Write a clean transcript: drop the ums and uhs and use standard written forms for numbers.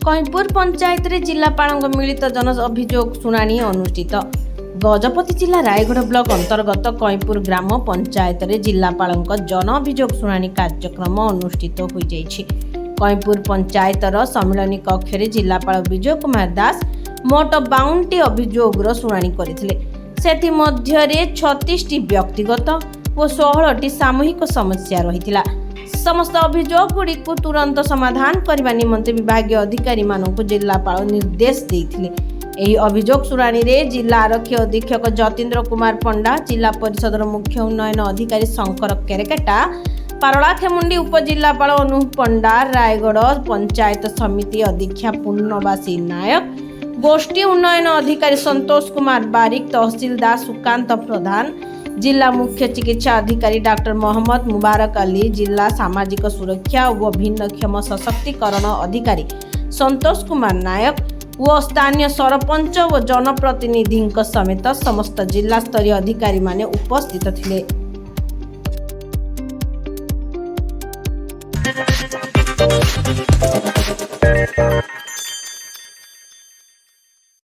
कईपुर पंचायत रे जिलापाल मिलित जन अभियोग शुणाणी अनुष्ठित। गजपति जिला रायगढ़ ब्लॉक अंतर्गत कईपुर ग्राम पंचायत रे जिलापाल जन अभियोग शुणाणी कार्यक्रम अनुष्ठित हो जाइछि। कईपुर पंचायतर सम्मिलनी कक्ष रे जिलापाल विजय कुमार दास मोट 52टी अभियोगर शुणाणी करथिले। सेथि मध्यरे 36टी व्यक्तिगत और 16टी सामूहिक समस्या रहितिला। समस्त अभियोग गुड़ी को तुरंत समाधान करने निमंते विभागीय अधिकारी मानक जिलापाल निर्देश देथिले। एही अभियोग शुणाणी रे जिला आरक्षी अधीक्षक जतीन्द्र कुमार पंडा, जिला परिषदर मुख्य उन्नयन अधिकारी शंकर केरकेटा, पारलाखेमुंडी उपजिलापाल अनुप पंडा, रायगढ़ पंचायत समिति अध्यक्षा पूर्णवासी नायक, गोष्ठी उन्नयन अधिकारी संतोष कुमार बारिक, तहसीलदार सुकांत प्रधान, जिला मुख्य चिकित्सा अधिकारी डॉक्टर मोहम्मद मुबारक अली, जिला सामाजिक सुरक्षा व भिन्नक्षम सशक्तिकरण अधिकारी संतोष कुमार नायक व स्थानीय सरपंच व जनप्रतिनिधि समेत समस्त जिला स्तरीय अधिकारी माने उपस्थित थिले।